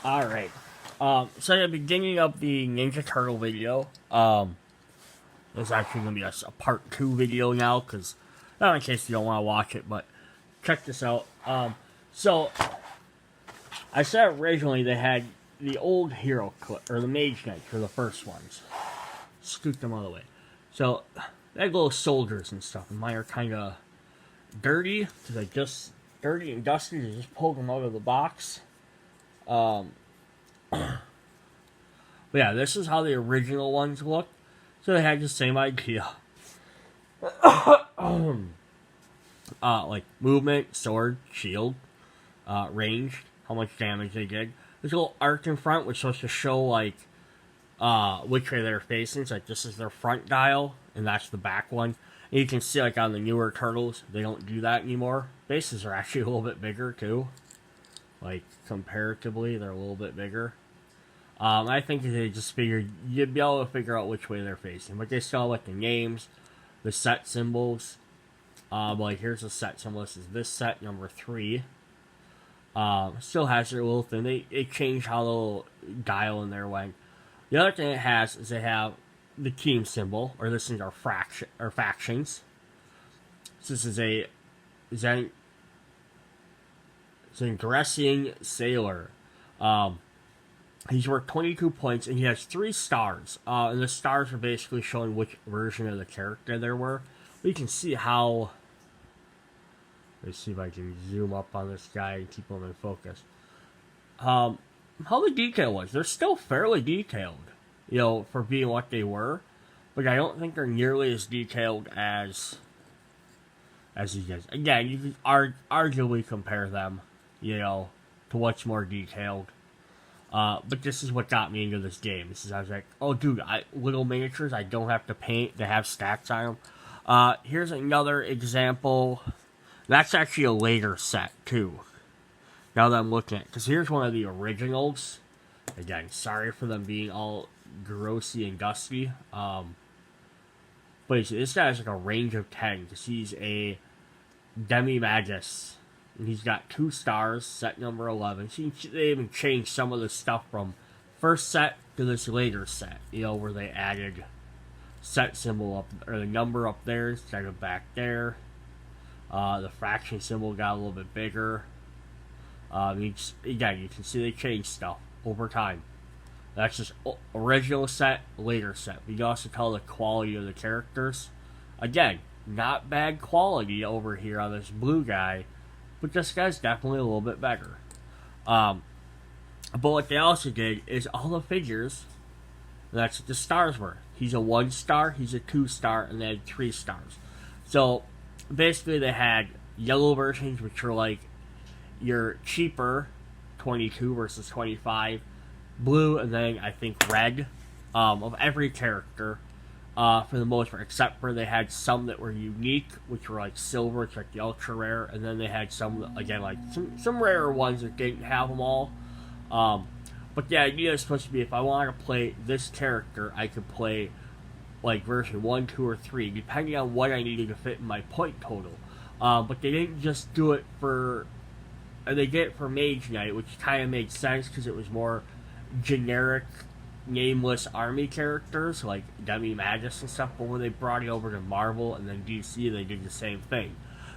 Alright. So at the beginning of the Ninja Turtle video, there's actually going to be a part 2 video now, because, not in case you don't want to watch it, but check this out. So, I said originally they had the old Heroclix, or the Mage Knight for the first ones. Scoot them all the way. So, they had little soldiers and stuff, and mine are kind of dirty, because I just, dirty and dusty, I just pulled them out of the box. But yeah, this is how the original ones look. So they had the same idea. Like movement, sword, shield, range, how much damage they did. There's a little arc in front, which is supposed to show like which way they're facing. So like this is their front dial, and that's the back one. And you can see like on the newer turtles, they don't do that anymore. Bases are actually a little bit bigger too. Like comparatively, they're a little bit bigger. I think they just figured you'd be able to figure out which way they're facing. But they still have like the names, the set symbols. Like here's the set symbol. This is this set number 3. Still has their little thing. They changed how the little dial in there went. The other thing it has is they have the team symbol, or this is our factions. So this is a Zengressian Sailor. He's worth 22 points, and he has 3 stars. And the stars are basically showing which version of the character there were. But you can see how... Let's see if I can zoom up on this guy and keep him in focus. How the detail was. They're still fairly detailed, you know, for being what they were. But I don't think they're nearly as detailed as these guys. Again, you can arguably compare them, you know, to what's more detailed. But this is what got me into this game. I was like, oh dude, little miniatures I don't have to paint, they have stacks on them. Here's another example. That's actually a later set too. Now that I'm looking at it, because here's one of the originals. Again, sorry for them being all grossy and dusty. But this guy has like a range of 10, because he's a Demi-Magus. And he's got 2 stars, set number 11. So they even changed some of the stuff from first set to this later set. You know, where they added set symbol up, or the number up there instead of back there. The fraction symbol got a little bit bigger. Again, you can see they changed stuff over time. That's just original set, later set. But you can also tell the quality of the characters. Again, not bad quality over here on this blue guy. But this guy's definitely a little bit better. But what they also did is all the figures, that's what the stars were. He's a 1 star, he's a 2 star, and they had 3 stars. So, basically they had yellow versions, which are like your cheaper 22 versus 25. Blue, and then I think red, of every character. For the most part, except for they had some that were unique, which were like silver, which like the ultra rare, and then they had some, again, like some rarer ones that didn't have them all. But the idea is supposed to be, if I want to play this character, I could play like version 1, 2, or 3, depending on what I needed to fit in my point total. But they didn't just do it for, they did it for Mage Knight, which kind of made sense because it was more generic, nameless army characters like Demi-Magus and stuff. But when they brought it over to Marvel and then DC, they did the same thing.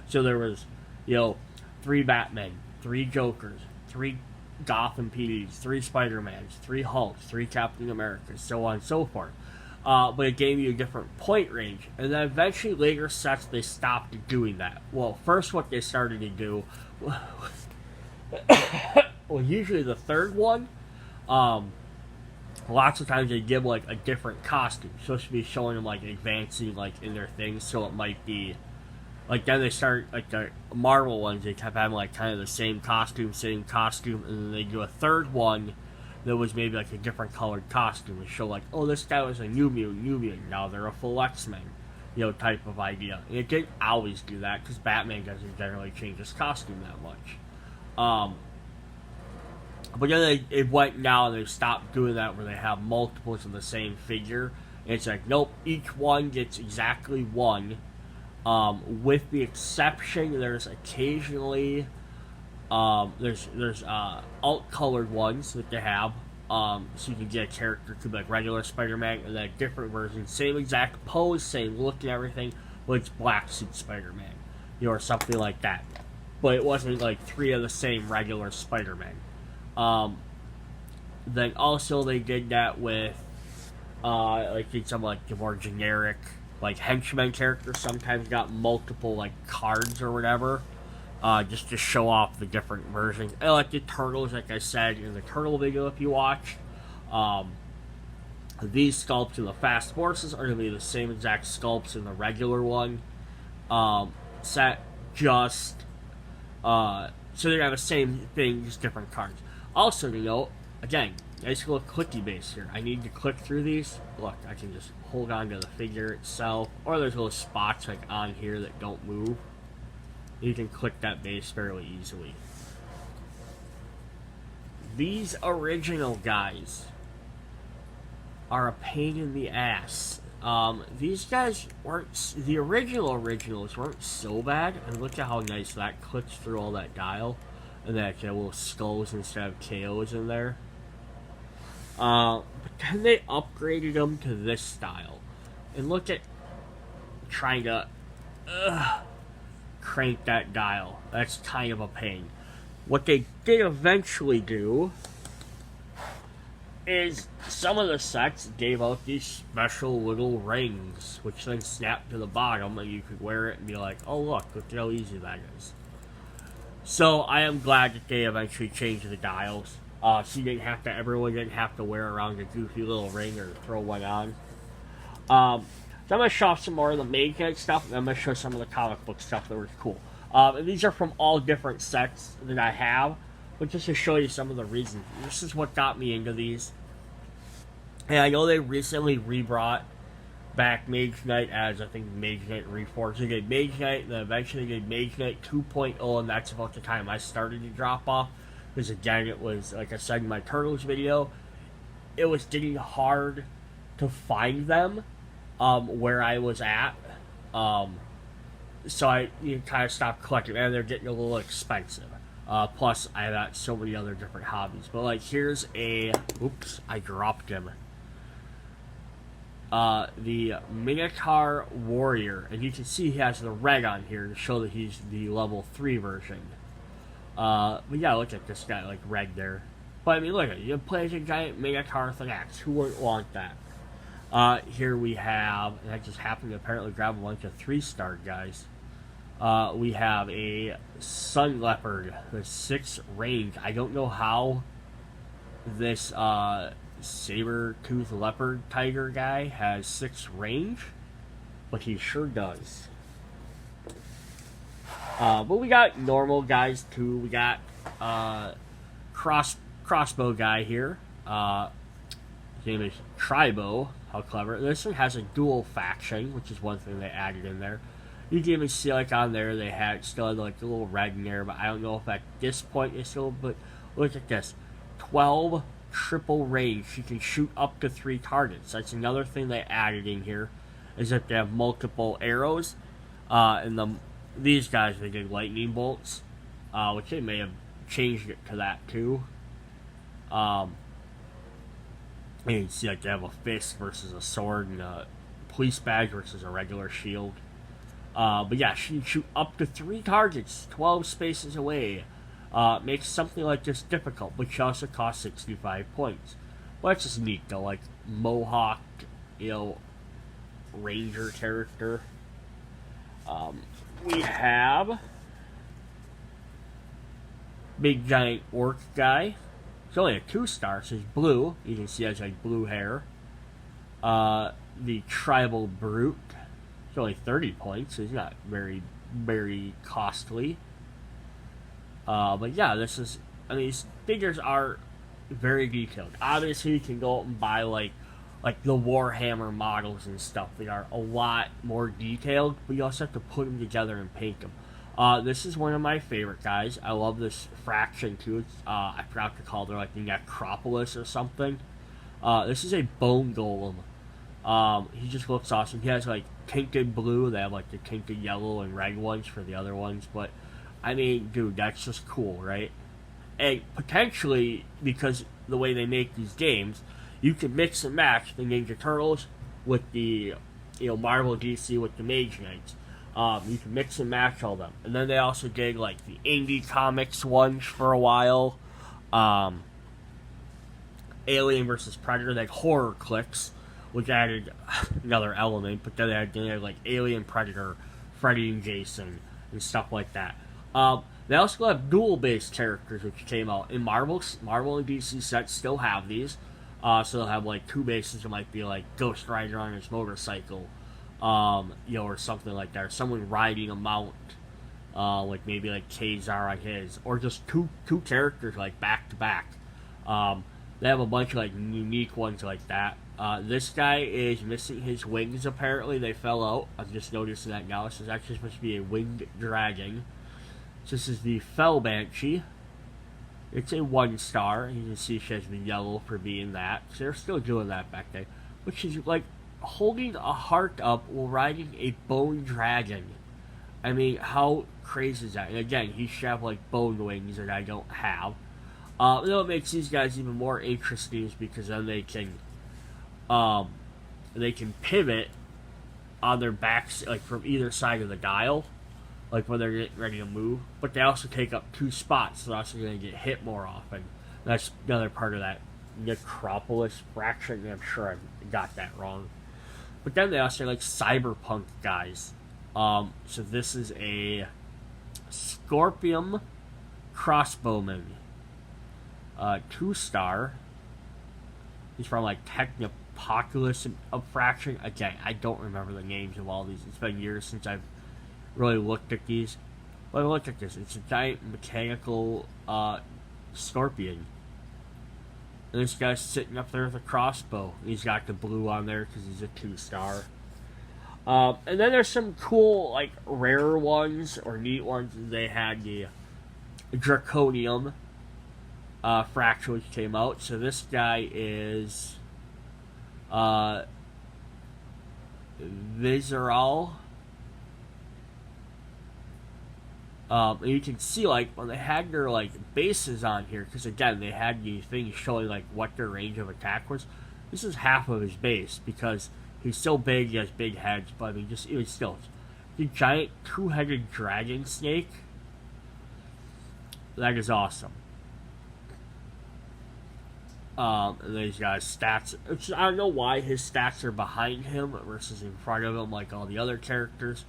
So there was, you know, 3 Batmen, 3 Jokers, 3 Gotham PDs, 3 Spider-Mans, 3 Hulks, 3 Captain Americas, so on and so forth. But it gave you a different point range. And then eventually later sets they stopped doing that. Well, first what they started to do well, usually the third one, lots of times they give like a different costume. It's supposed to be showing them like advancing like in their things, so it might be like, then they start like the Marvel ones, they kept having like kind of the same costume, and then they do a third one that was maybe like a different colored costume and show like, oh, this guy was a new mutant, now they're a full X-Men, you know, type of idea. And it didn't always do that, because Batman doesn't generally change his costume that much. But then it went now and they stopped doing that, where they have multiples of the same figure. And it's like, nope, each one gets exactly 1. With the exception, there's occasionally There's alt colored ones that they have. So you can get a character to like regular Spider-Man and then different versions, same exact pose, same look and everything, but it's black suit Spider-Man, or something like that. But it wasn't like 3 of the same regular Spider-Man. Then also they did that with like some like the more generic like henchman characters. Sometimes got multiple like cards or whatever. Just to show off the different versions. And like the turtles, like I said in the turtle video, if you watch, these sculpts in the Fast Forces are going to be the same exact sculpts in the regular one set. Just so they're going to have the same thing, just different cards. Also, to note, again, nice little clicky base here. I need to click through these. Look, I can just hold on to the figure itself, or there's little spots like on here that don't move. You can click that base fairly easily. These original guys are a pain in the ass. These guys weren't, the originals weren't so bad, and look at how nice that clicks through all that dial, and that you have little skulls instead of KOs in there. But then they upgraded them to this style, and look at trying to crank that dial. That's kind of a pain. What they did eventually do is some of the sets gave out these special little rings, which then snapped to the bottom, and you could wear it and be like, oh look at how easy that is. So I am glad that they eventually changed the dials. So you didn't have to, everyone didn't have to wear around a goofy little ring or throw one on. So I'm going to show off some more of the Mage Knight stuff, and I'm going to show some of the comic book stuff that was cool. And these are from all different sets that I have, but just to show you some of the reasons. This is what got me into these. And I know they recently rebrought back Mage Knight as, I think, Mage Knight Reforged. They did Mage Knight, and then eventually they did Mage Knight 2.0, and that's about the time I started to drop off. Because again, it was, like I said in my Turtles video, it was getting hard to find them. Where I was at, so I kind of stopped collecting, and they're getting a little expensive. Plus, I got so many other different hobbies. But like, here's a, oops, I dropped him. The Minotaur Warrior, and you can see he has the red on here to show that he's the level 3 version. But yeah, look at this guy, like red there. But I mean, look at it, you play as a giant Minotaur with an axe. Who wouldn't want that? Here we have, and I just happened to apparently grab a bunch of 3-star guys. We have a Sun Leopard with 6 range. I don't know how this Saber Tooth Leopard Tiger guy has 6 range, but he sure does. But we got normal guys too. We got crossbow guy here. His name is Tribo. How clever. This one has a dual faction, which is one thing they added in there. You can even see, like, on there, they had still had, like, a little red in there, but I don't know if at this point it's still, but look at this. 12 triple range. You can shoot up to 3 targets. That's another thing they added in here, is that they have multiple arrows. And these guys, they did lightning bolts, which they may have changed it to that, too. And you can see, like, they have a fist versus a sword, and a police badge versus a regular shield. But yeah, she can shoot up to 3 targets, 12 spaces away. Makes something like this difficult, but she also costs 65 points. Well, that's just neat, though, like, Mohawk, Ranger character. We have big giant orc guy. It's only a 2-star, so he's blue. You can see he has like blue hair. The Tribal Brute. It's only 30 points, so he's not very, very costly. But yeah, this is, I mean, these figures are very detailed. Obviously, you can go out and buy like the Warhammer models and stuff. They are a lot more detailed, but you also have to put them together and paint them. This is one of my favorite guys. I love this fraction too. It's, I forgot to call it, like the Necropolis or something. This is a bone golem. He just looks awesome. He has like tinted blue. They have like the tinted yellow and red ones for the other ones, but I mean, dude, that's just cool, right? And potentially, because the way they make these games, you can mix and match the Ninja Turtles with the, Marvel DC with the Mage Knights. You can mix and match all them. And then they also did, like, the indie comics ones for a while. Alien vs. Predator, like Heroclix, which added another element, but then they had like Alien, Predator, Freddy and Jason, and stuff like that. They also have duel-based characters, which came out in Marvel and DC sets still have these. So they'll have like two bases. It might be like Ghost Rider on his motorcycle, or something like that, or someone riding a mount, like maybe like Kazar on his, or just two characters like back to back. They have a bunch of like unique ones like that. This guy is missing his wings, apparently. They fell out. I'm just noticing that now. This is actually supposed to be a winged dragon. So this is the Fel Banshee. It's a 1-star. You can see she has the yellow for being that. So they're still doing that back then. But she's like holding a heart up while riding a bone dragon. I mean, how crazy is that? And again, he should have like bone wings that I don't have. What makes these guys even more interesting is because then they can pivot on their backs, like from either side of the dial, like when they're getting ready to move. But they also take up 2 spots, so they're also going to get hit more often. That's another part of that necropolis fraction. I'm sure I got that wrong. But then they also like cyberpunk guys. So this is a Scorpion crossbowman. 2-star. He's from like Technopocalypse of Fraction. Again, I don't remember the names of all these. It's been years since I've really looked at these. But look at this. It's a giant mechanical scorpion. And this guy's sitting up there with a crossbow. He's got the blue on there because he's a 2-star. And then there's some cool, like, rarer ones or neat ones. They had the Draconium Fracture which came out. So this guy is Visceral. And you can see, like, when they had their, like, bases on here, because, again, they had the things showing, like, what their range of attack was. This is half of his base, because he's so big, he has big heads, but, I mean, just even still. The giant 2-headed dragon snake. That is awesome. And then he's got his stats. I don't know why his stats are behind him versus in front of him, like all the other characters.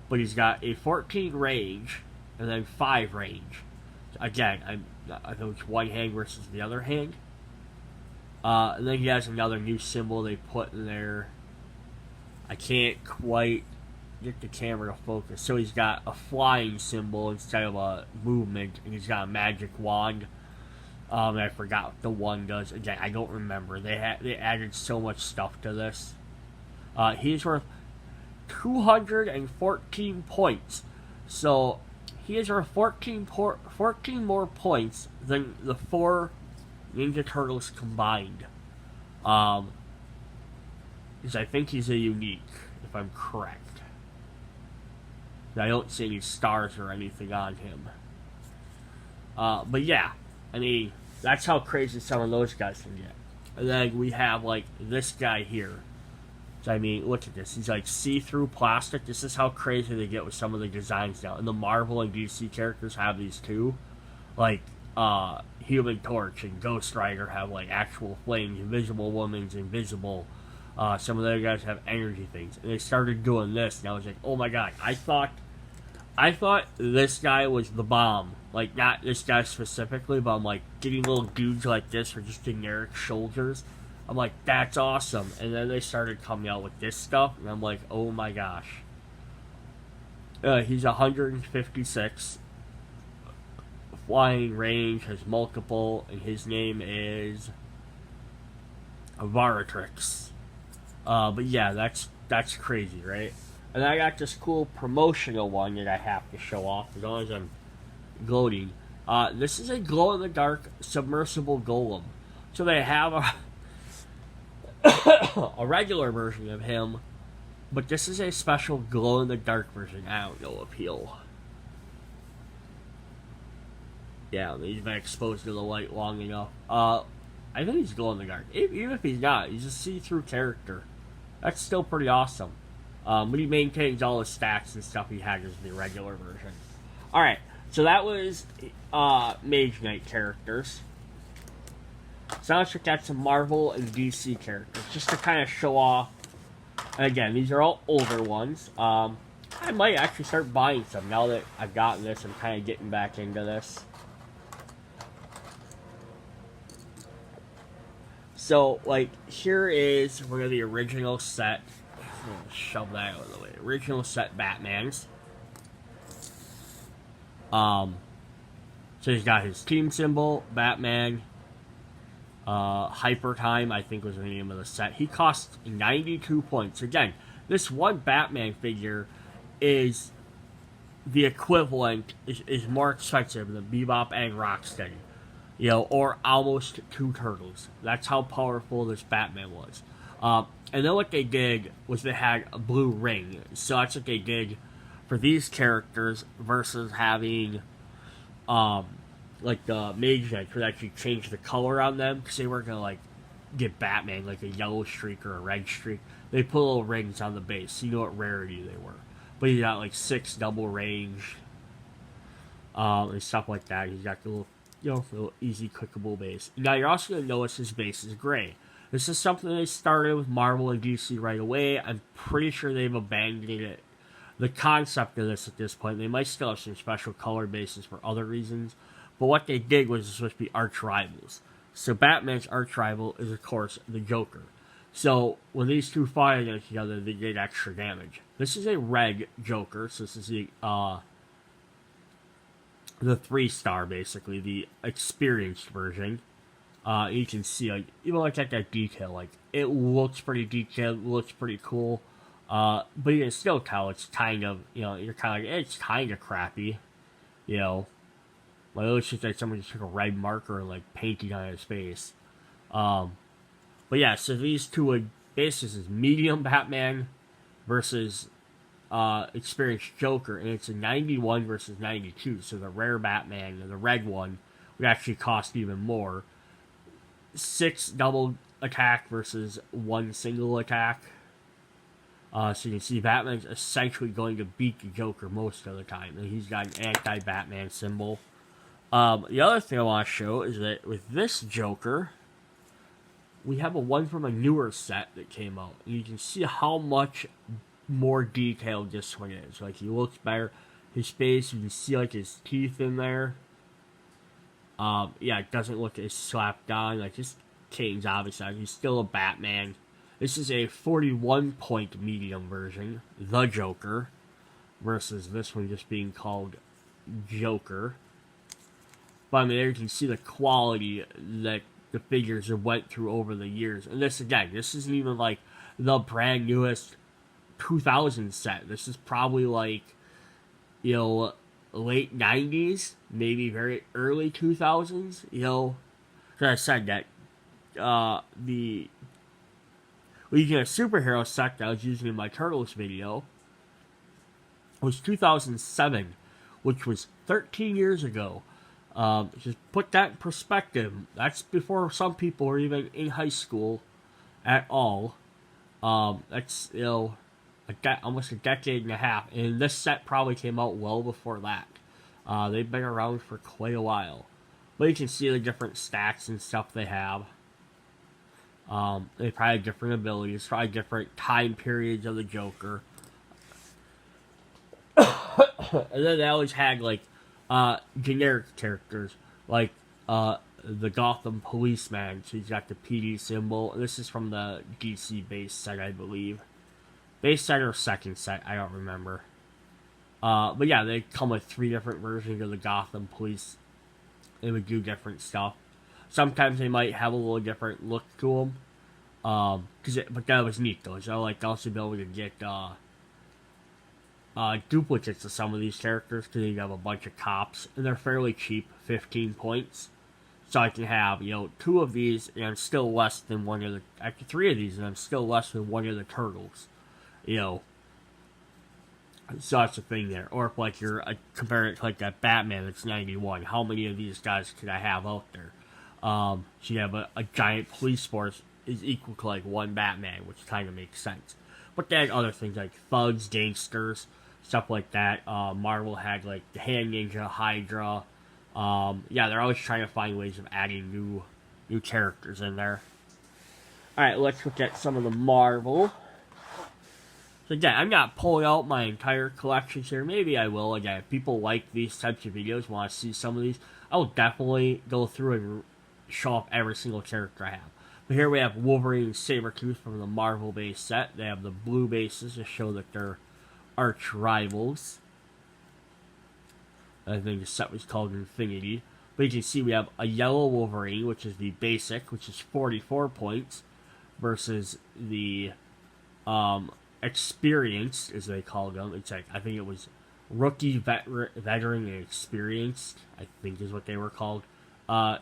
But he's got a 14 range, and then 5 range. Again, I know it's one hand versus the other hand. And then he has another new symbol they put in there. I can't quite get the camera to focus. So he's got a flying symbol instead of a movement, and he's got a magic wand. I forgot what the one does. Again, I don't remember. They added so much stuff to this. He's worth 214 points. So he is worth 14 more points than the 4 Ninja Turtles combined. Because I think he's a unique, if I'm correct. I don't see any stars or anything on him. But yeah, I mean, that's how crazy some of those guys can get. And then we have, like, this guy here. So, I mean, look at this. He's, like, see-through plastic. This is how crazy they get with some of the designs now. And the Marvel and DC characters have these, too. Like, Human Torch and Ghost Rider have, like, actual flames. Invisible Woman's invisible. Some of the other guys have energy things. And they started doing this, and I was like, oh my god. I thought this guy was the bomb. Like, not this guy specifically, but I'm like, getting little dudes like this for just generic shoulders. I'm like, that's awesome. And then they started coming out with this stuff, and I'm like, oh my gosh. He's 156. Flying range, has multiple, and his name is Heroclix. But yeah, that's crazy, right? And I got this cool promotional one that I have to show off as long as I'm gloating. This is a glow-in-the-dark submersible golem. So they have a regular version of him, but this is a special glow-in-the-dark version. I don't know if he'll Yeah, he's been exposed to the light long enough. I think he's glow in the dark. Even if he's not, he's a see-through character. That's still pretty awesome. But he maintains all the stats and stuff he had as the regular version. Alright, so that was Mage Knight characters. So now let's look at some Marvel and DC characters, just to kind of show off. And again, these are all older ones. I might actually start buying some now that I've gotten this. I'm kind of getting back into this. So, like, here is one of the original set. I'm gonna shove that out of the way. Original set Batmans. So he's got his team symbol, Batman. Hyper Time, I think was the name of the set. He cost 92 points. Again, this one Batman figure is the equivalent, is more expensive than Bebop and Rocksteady. You know, or almost 2 Turtles. That's how powerful this Batman was. And then what they did was they had a blue ring. So that's what they did for these characters versus having, like the Mage Knight could actually change the color on them because they weren't going to, like, get Batman, like a yellow streak or a red streak. They put little rings on the base so you know what rarity they were. But he got, like, 6 double range, and stuff like that. He's got the little, you know, little easy clickable base. Now you're also going to notice his base is gray. This is something they started with Marvel and DC right away. I'm pretty sure they've abandoned it. The concept of this at this point, they might still have some special color bases for other reasons, but what they did was it's supposed to be arch rivals. So Batman's arch rival is, of course, the Joker. So when these two fight against each other, they did extra damage. This is a red Joker, so this is the 3-star, basically, the experienced version. You can see, like, even like that detail, like, it looks pretty detailed, looks pretty cool, but you can still tell it's kind of, you know, you're kind of like, it's kind of crappy, you know, like, it looks just like someone just took a red marker and, like, painted on his face. But yeah, so these two bases is medium Batman versus experienced Joker, and it's a 91 versus 92, so the rare Batman, the red one, would actually cost even more. 6 double attack versus 1 single attack. So you can see Batman's essentially going to beat the Joker most of the time, and he's got an anti-Batman symbol. The other thing I want to show is that with this Joker, we have a one from a newer set that came out. And you can see how much more detailed this one is. Like, he looks better. His face, you can see, like, his teeth in there. Yeah, it doesn't look as slapped on. Like, his cane's obviously, he's still a Batman. This is a 41-point medium version, the Joker, versus this one just being called Joker. But I mean, there you can see the quality that the figures have went through over the years. And this, again, this isn't even like the brand newest 2000 set. This is probably like, you know, late 90s, maybe very early 2000s, you know. Because I said that the Legion of Superheroes set that I was using in my Turtles video was 2007, which was 13 years ago. Just put that in perspective. That's before some people were even in high school at all. That's, you know, almost a decade and a half. And this set probably came out well before that. They've been around for quite a while. But you can see the different stats and stuff they have. They probably have different abilities, probably different time periods of the Joker. And then they always had, like, generic characters, like the Gotham policeman. So he's got the PD symbol. This is from the DC base set, I believe. Base set or second set, I don't remember. But yeah, they come with 3 different versions of the Gotham police. They would do different stuff. Sometimes they might have a little different look to them. But that was neat though. So like also be able to get duplicates of some of these characters because you have a bunch of cops and they're fairly cheap, 15 points. So I can have, you know, 2 of these and I'm still less than one of the, actually 3 of these and I'm still less than one of the Turtles. You know, So that's the thing there. Or if like you're comparing it to like that Batman that's 91, how many of these guys could I have out there? So you have a giant police force is equal to like one Batman, which kind of makes sense. But they had other things like thugs, gangsters, stuff like that. Marvel had like the Hand Ninja, Hydra. Yeah, they're always trying to find ways of adding new characters in there. Alright, let's look at some of the Marvel. So again, I'm not pulling out my entire collections here. Maybe I will. Again, if people like these types of videos, want to see some of these, I will definitely go through and show off every single character I have. But here we have Wolverine and Saber from the Marvel base set. They have the blue bases to show that they're arch rivals. I think the set was called Infinity. But you can see we have a yellow Wolverine, which is the basic, which is 44 points, versus the experienced, as they call them. It's like, I think it was rookie, veteran, and experienced, I think is what they were called.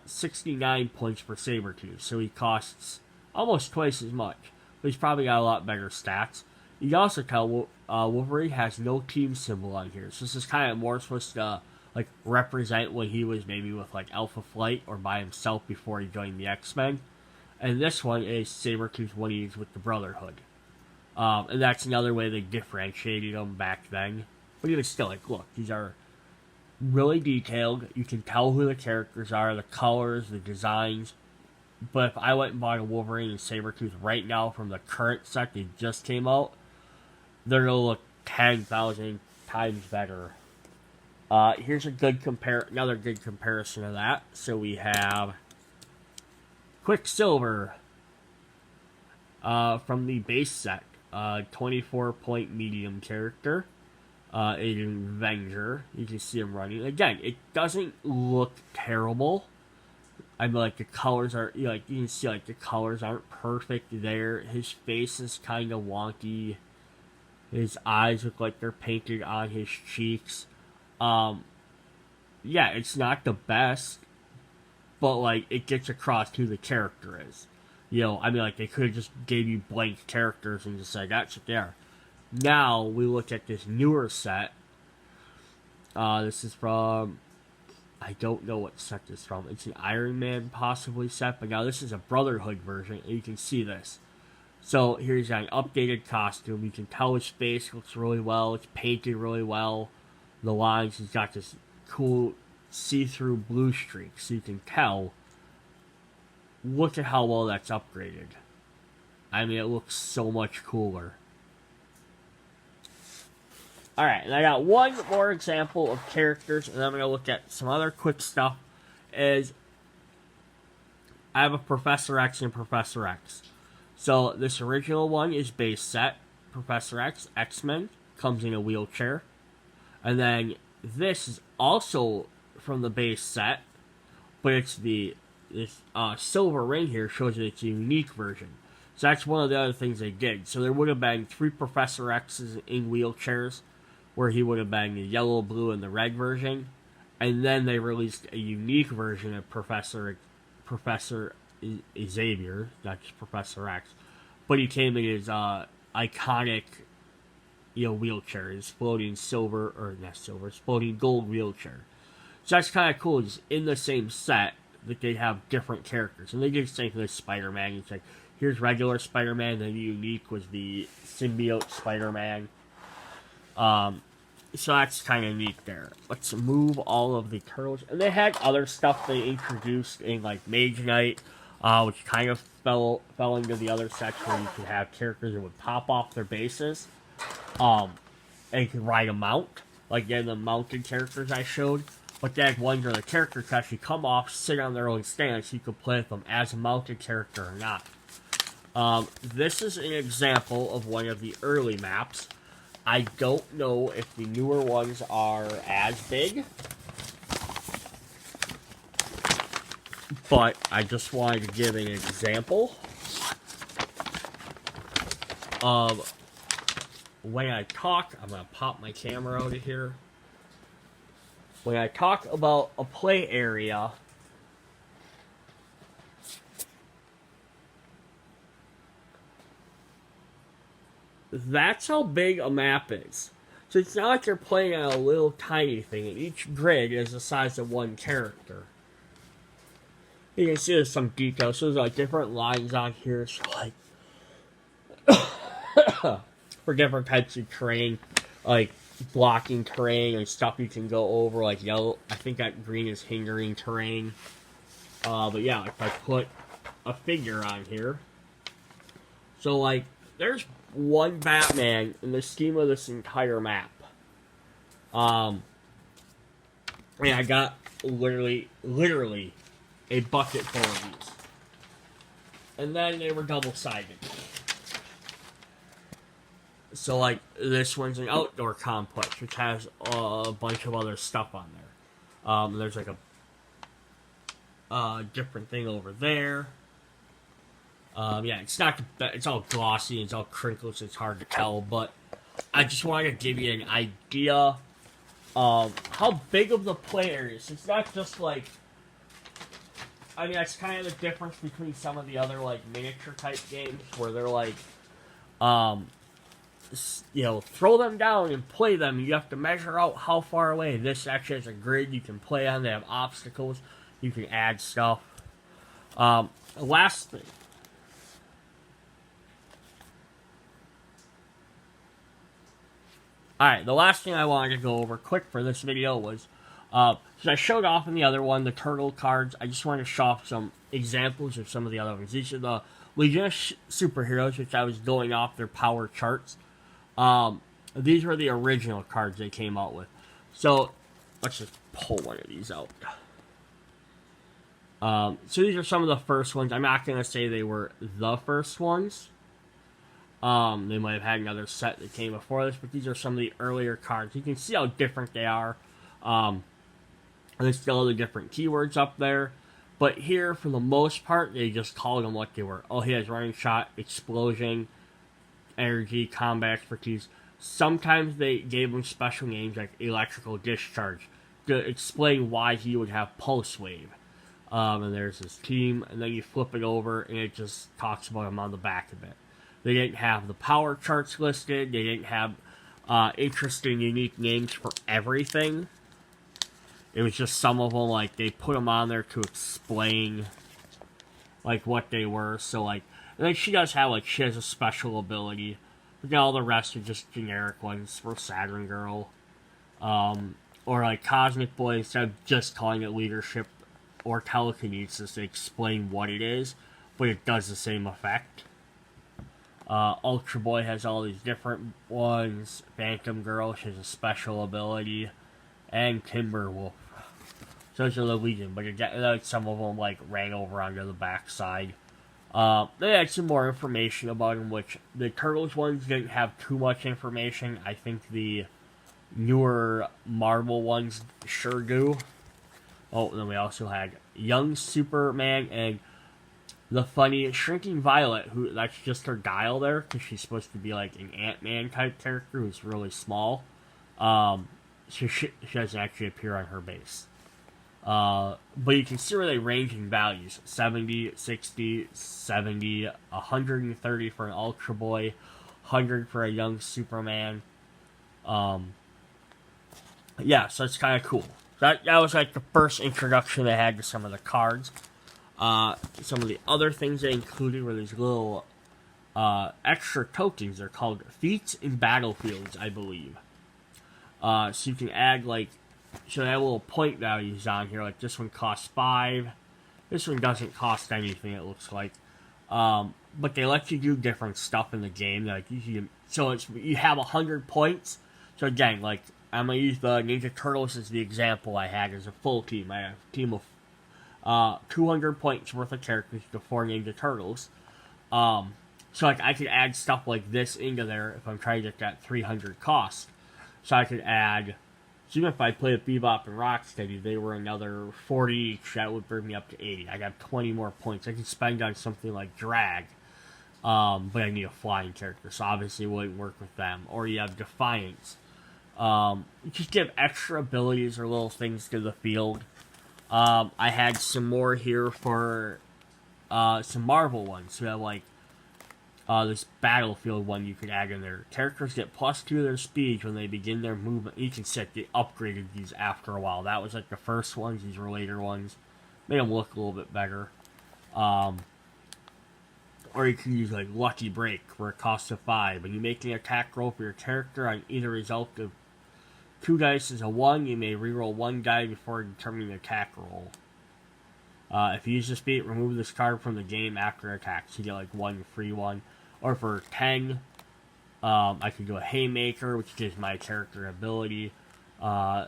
69 points for Sabretooth, so he costs almost twice as much. But he's probably got a lot better stats. You can also tell Wolverine has no team symbol on here, so this is kind of more supposed to like represent when he was maybe with like Alpha Flight or by himself before he joined the X-Men. And this one is Sabretooth when he's with the Brotherhood. And that's another way they differentiated them back then. But even still, like, look, these are really detailed. You can tell who the characters are, the colors, the designs. But if I went and bought a Wolverine and Sabretooth right now from the current set that just came out, they're going to look 10,000 times better. Here's another good comparison of that. So we have Quicksilver from the base set. 24-point medium character. An Avenger. You can see him running. Again, it doesn't look terrible. I mean, like, the colors are, you can see, like, the colors aren't perfect there. His face is kind of wonky. His eyes look like they're painted on his cheeks. Yeah, it's not the best, but, like, it gets across who the character is. I mean, like, they could have just gave you blank characters and just said, that's what they are. Now, we look at this newer set. This is from, I don't know what set this is from. It's an Iron Man possibly set, but now this is a Brotherhood version, and you can see this. So, here's an updated costume. You can tell his face looks really well. It's painted really well. The lines, he's got this cool see-through blue streak, so you can tell. Look at how well that's upgraded. I mean, it looks so much cooler. Alright, and I got one more example of characters, and then I'm going to look at some other quick stuff. I have a Professor X and Professor X. So, this original one is base set. Professor X, X-Men, comes in a wheelchair. And then, this is also from the base set, but it's this silver ring here shows that it's a unique version. So that's one of the other things they did. So there would have been 3 Professor X's in wheelchairs, where he would have been the yellow, blue, and the red version. And then they released a unique version of Professor Xavier, not just Professor X. But he came in his iconic, wheelchair, his floating floating gold wheelchair. So that's kind of cool. Just in the same set, that they have different characters. And they did the same thing with Spider-Man. It's like, here's regular Spider-Man, then the unique was the symbiote Spider-Man. So that's kind of neat there. Let's move all of the turtles. And they had other stuff they introduced in, like, Mage Knight, which kind of fell into the other section where you could have characters that would pop off their bases. And you could ride a mount, like the mounted characters I showed. But they had ones where the characters could actually come off, sit on their own stand, so you could play with them as a mounted character or not. This is an example of one of the early maps. I don't know if the newer ones are as big, but I just wanted to give an example of when I talk. I'm going to pop my camera out of here. When I talk about a play area, that's how big a map is. So it's not like you're playing on a little tiny thing, and each grid is the size of one character. You can see there's some details. So there's like different lines on here, so like for different types of terrain, like blocking terrain and stuff you can go over, like yellow. I think that green is hindering terrain. But yeah, if I put a figure on here, so like there's one Batman in the scheme of this entire map. And I got literally a bucket full of these. And then they were double-sided. So, like, this one's an outdoor complex, which has a bunch of other stuff on there. There's, like, a different thing over there. Yeah, it's all glossy, it's all crinkles, so it's hard to tell, but I just wanted to give you an idea of how big of the play area is. It's not just, like, I mean, that's kind of the difference between some of the other, like, miniature-type games, where they're, like, you know, throw them down and play them. You have to measure out how far away. This actually has a grid you can play on. They have obstacles. You can add stuff. Last thing. Alright, the last thing I wanted to go over quick for this video was, so I showed off in the other one, the turtle cards. I just wanted to show off some examples of some of the other ones. These are the Legion of Superheroes, which I was going off their power charts. These were the original cards they came out with. So, let's just pull one of these out. So these are some of the first ones. I'm not going to say they were the first ones. They might have had another set that came before this, but these are some of the earlier cards. You can see how different they are. There's still the different keywords up there. But here, for the most part, they just called them what they were. Oh, he has running shot, explosion, energy, combat expertise. Sometimes they gave him special names like electrical discharge to explain why he would have pulse wave. And there's his team, and then you flip it over, and it just talks about him on the back of it. They didn't have the power charts listed. They didn't have interesting, unique names for everything. It was just some of them, like, they put them on there to explain, like, what they were. So, like, and then she does have, like, she has a special ability. But then all the rest are just generic ones for Saturn Girl. Or, like, Cosmic Boy, instead of just calling it leadership or telekinesis, they explain what it is, but it does the same effect. Ultra Boy has all these different ones. Phantom Girl, she has a special ability. And Timberwolf. So those are the Legion, but like, some of them like ran over onto the backside. They had some more information about them, which the Turtles ones didn't have too much information. I think the newer Marvel ones sure do. Oh, and then we also had Young Superman and the funny Shrinking Violet, who that's just her dial there, because she's supposed to be like an Ant-Man type character who's really small. She doesn't actually appear on her base. But you can see where they range in values. 70, 60, 70, 130 for an Ultra Boy, 100 for a Young Superman. Yeah, so it's kind of cool. That was like the first introduction they had to some of the cards. Some of the other things they included were these little extra tokens. They're called feats in battlefields, I believe. So you can add, like, so they have little point values on here. Like, this one costs 5. This one doesn't cost anything, it looks like. But they let you do different stuff in the game. Like, so you have 100 points. So again, like, I'm going to use the Ninja Turtles as the example I had as a full team. I have a team of 200 points worth of characters to 4 Ninja Turtles. So, like, I could add stuff like this into there if I'm trying to get that 300 cost. So I could add, so even if I played Bebop and Rocksteady, they were another 40 each, that would bring me up to 80. I got 20 more points. I could spend on something like Drag, but I need a flying character, so obviously it wouldn't work with them. Or you have Defiance. Just give extra abilities or little things to the field. I had some more here for some Marvel ones. So we have, like, this battlefield one you could add in there. Characters get +2 to their speed when they begin their movement. You can set the upgraded these after a while. That was like the first ones. These were later ones. Made them look a little bit better. Or you can use like Lucky Break, where it costs a 5. When you make an attack roll for your character on either result of 2 dice is a 1, you may reroll 1 die before determining the attack roll. If you use this feat, remove this card from the game after attacks. You get like 1 free one. Or for 10, I could do a Haymaker, which gives my character ability. They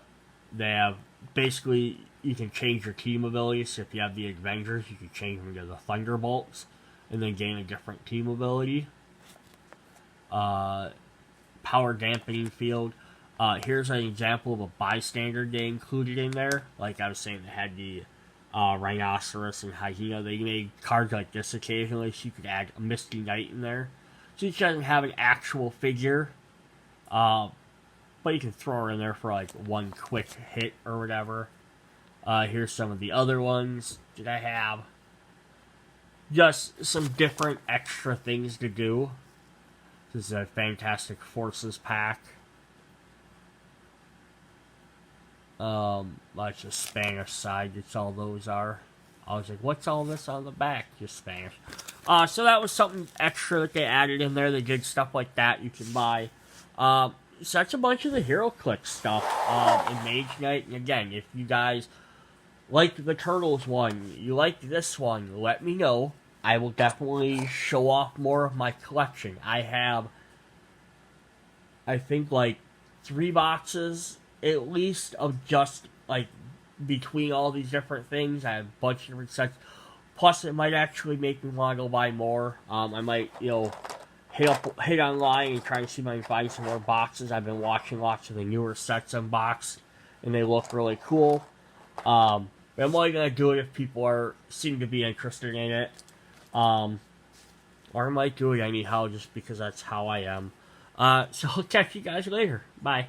have, basically, you can change your team abilities. So if you have the Avengers, you can change them to the Thunderbolts, and then gain a different team ability. Power Dampening Field. Here's an example of a bystander they included in there. Like I was saying, they had the Rhinoceros and Hyena. They made cards like this occasionally, so you could add a Misty Knight in there. So you doesn't have an actual figure, but you can throw her in there for like 1 quick hit or whatever. Here's some of the other ones that I have. Just some different extra things to do. This is a Fantastic Forces pack. That's the Spanish side, that's all those are. I was like, what's all this on the back? Just Spanish. So that was something extra that they added in there. They did stuff like that you can buy. So that's a bunch of the Heroclix stuff in Mage Knight. And again, if you guys like the Turtles one, you like this one, let me know. I will definitely show off more of my collection. I have, I think, like 3 boxes at least of just like between all these different things. I have a bunch of different sets. Plus, it might actually make me want to go buy more. I might, hit online and try and see if I can find some more boxes. I've been watching lots of the newer sets unboxed, and they look really cool. But I'm only gonna do it if people seem to be interested in it. Or I might do it anyhow, just because that's how I am. So I'll catch you guys later. Bye.